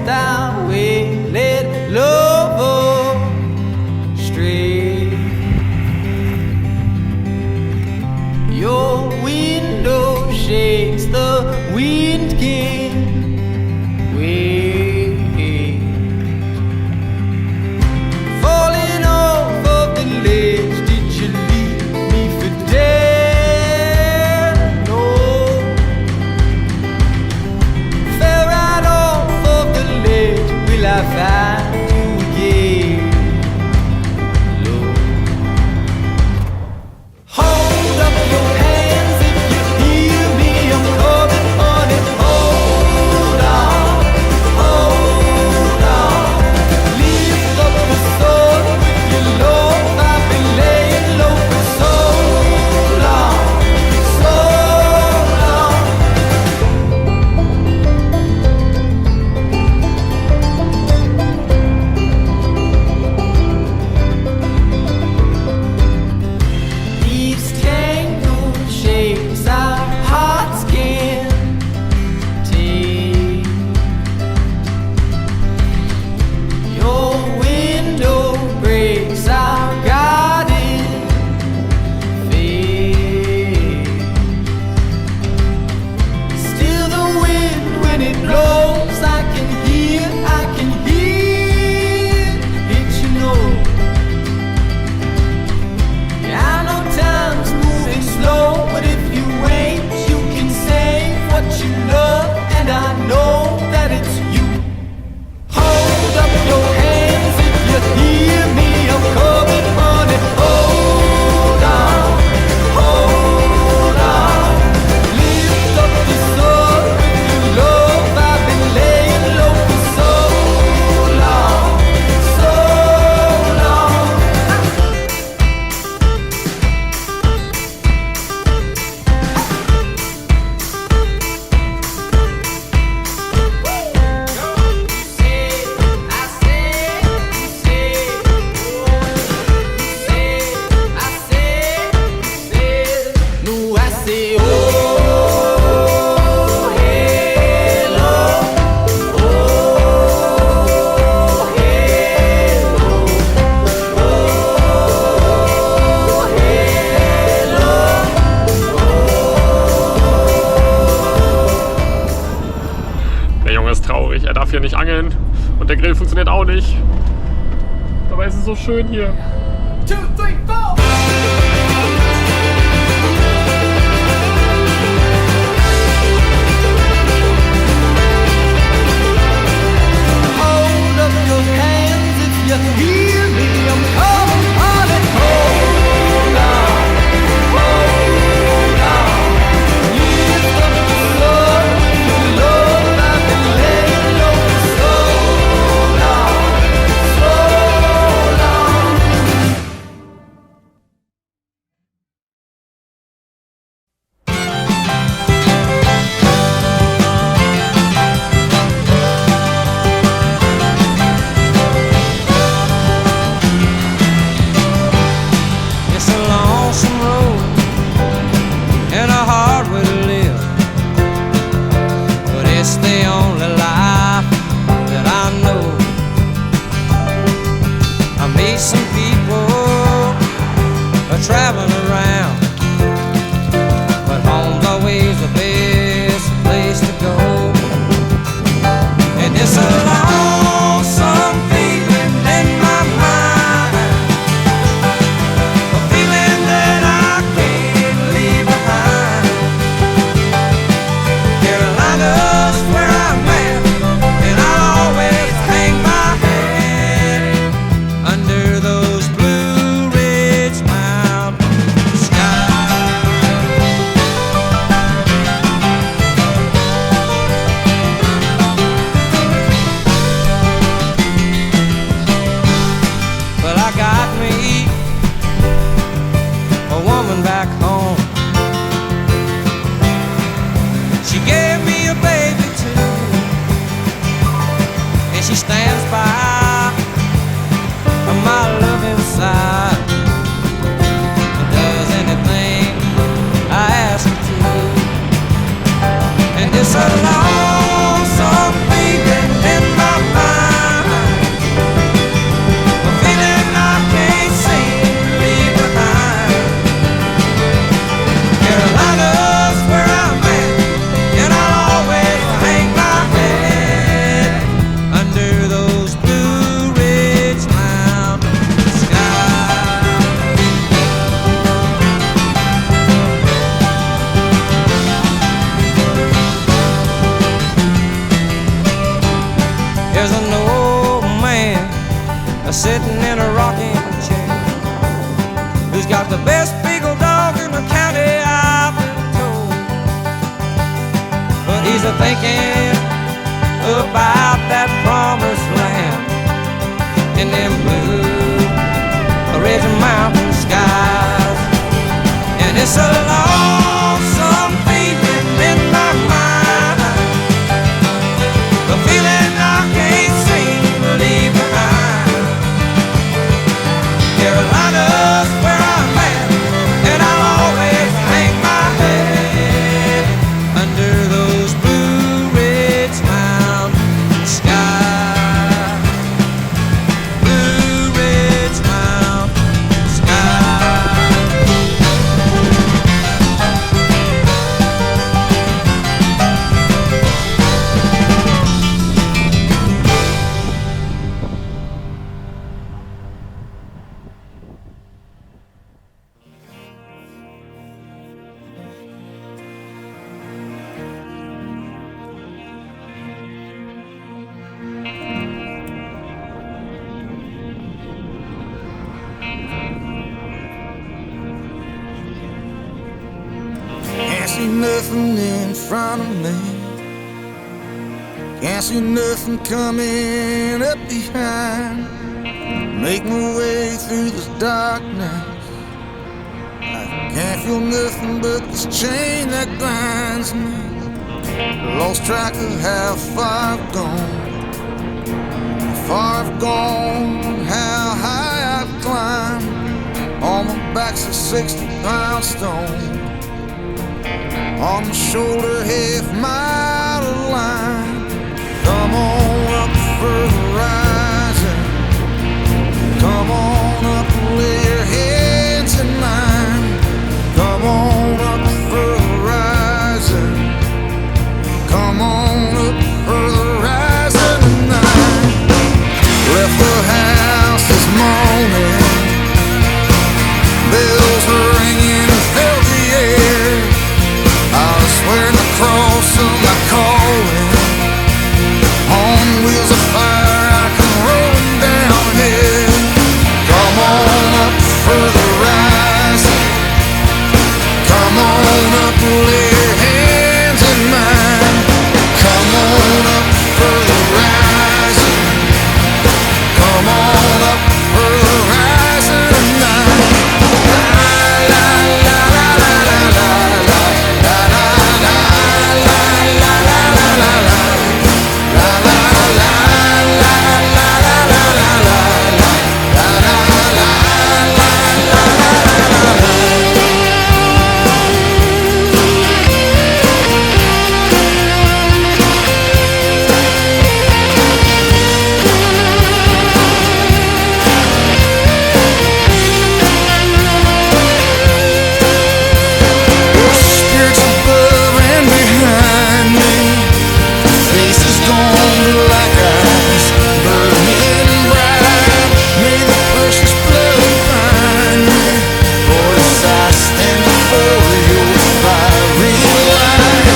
our way, let love astray. Your window shakes, the wind can wait. Falling off of the ledge, did you leave me for dead? No. Fell right off of the ledge, will I find you again? Lord, hold up your hands if you hear me, I'm coming on it. Hold on, hold on. Lift up the sword with your love, I've been laying low for so long, so long. These tangled shapes our hearts can't take. Your window breaks our garden fade. Still the wind when it blows, I can hear it, you know. Yeah, I know time's moving slow, but if you wait, you can save what you love, and I know that it's you. Hold up your hands if you hear me, I'm coming on it. Hold on, hold on. Lift up the sword with your love, I've been laying low for so long, so long. Der Junge ist traurig, er darf hier nicht angeln und der Grill funktioniert auch nicht. Dabei ist es so schön hier. 2, 3, 4. Hold up your hands if you hear me, I'm coming on it. Hold on, hold on. Lift up the sword with your love, I've been laying low for so long, so long. It's a lonesome road and a hard way to live, but it's the only life that I know. I meet some people traveling around, but home's always the best place to go. And it's a lonesome feeling in my mind, a feeling that I can't leave behind. Carolina's where I'm at, and I'll always hang my hat under those Blue Ridge Mountain skies. Well, I got me a woman back home. She gave me a baby too, and she stands by my love inside and does anything I ask her to. And it's a lonesome feeling in my It's a lonesome feeling in my mind, a feeling I can't seem to leave behind. Carolina's where I'm at, and I'll always hang my head under those blue ridge mountain skies. Blue ridge mountain skies. Can't see nothing in front of me. Can't see nothing coming up behind. Make my way through this darkness. I can't feel nothing but this chain that binds me. Lost track of how far I've gone. How far I've gone, how high I've climbed. On my back's a 60-pound stone. On my shoulder, half mile of line. Come on up for the horizon. Come on up and lay your hands in mine. Come on up for the horizon. Come on up for the horizon tonight. Left the house this morning. Bells were ringing and filled the air. I was wearing the cross of my calling. On wheels of fire, I come rolling down here. Come on up for the rising. Come on up, lay your hands in mine. Come on up for the rising. Come on up for the rising tonight. La la la la la la la. Spirits above and behind me. Faces gone like ice, burning bright. May the precious blood find me. Voice, I stand before your fiery light.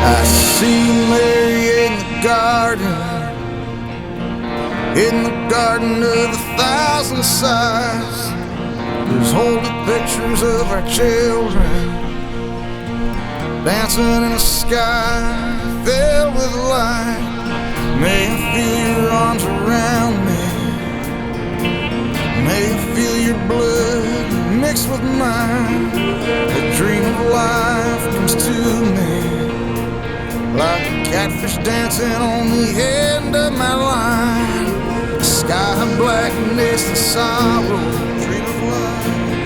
I see Mary in the garden of 1,000 sighs. There's holy pictures of our children dancing in a sky filled with light. May I feel your arms around me. May I feel your blood mixed with mine. A dream of life comes to me, like a catfish dancing on the end of my line. The sky of blackness and sorrow, dream of love.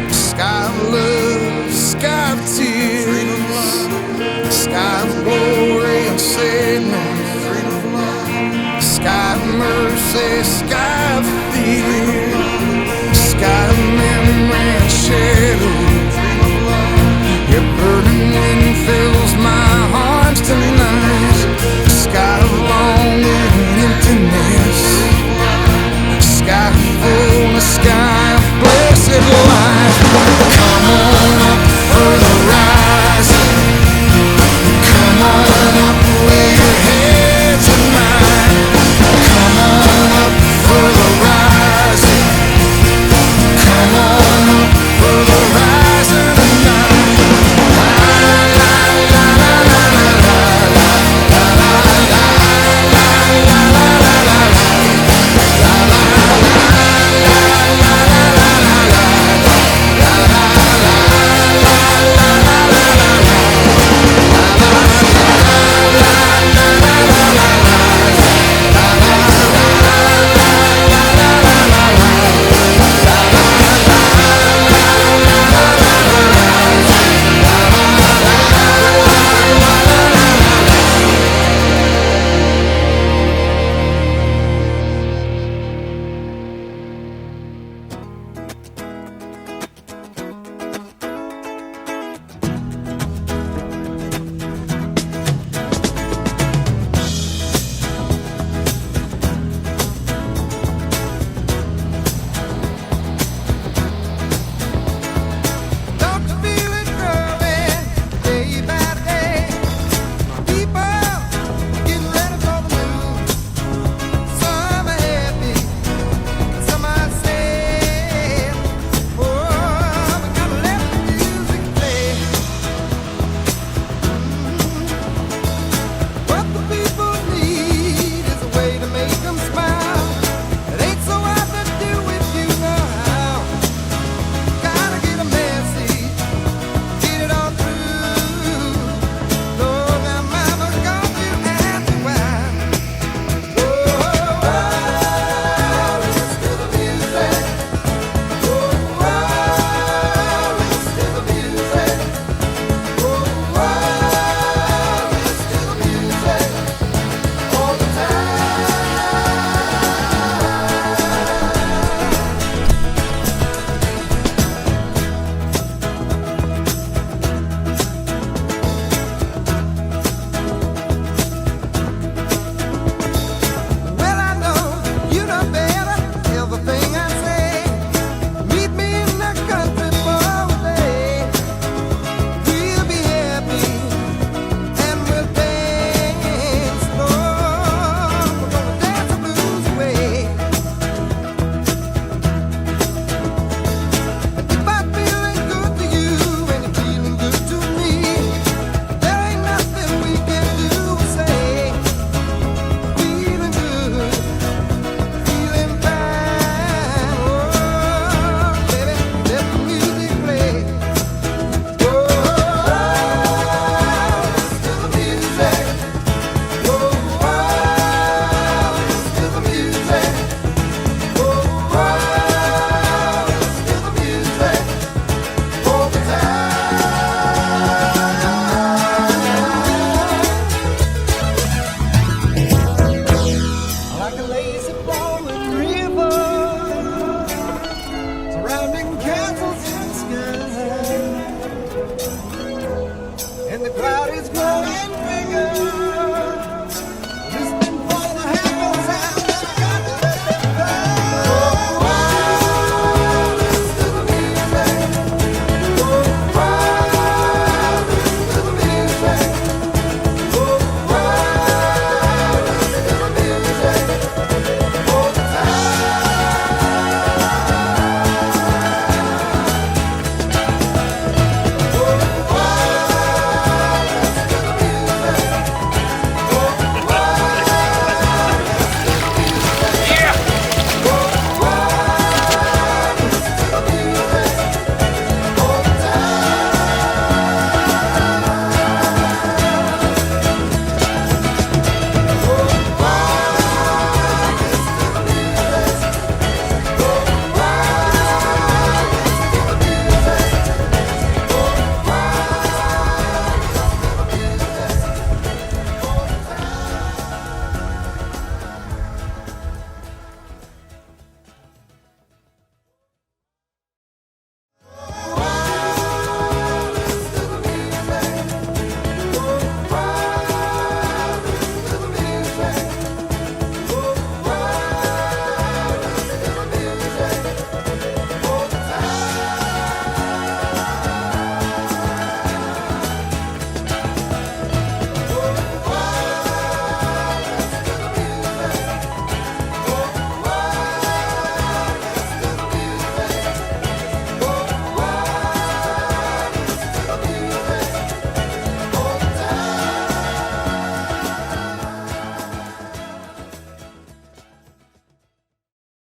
The sky of love, the sky of tears. Dream of love. The sky of glory and sadness, dream of love. The sky of mercy, sky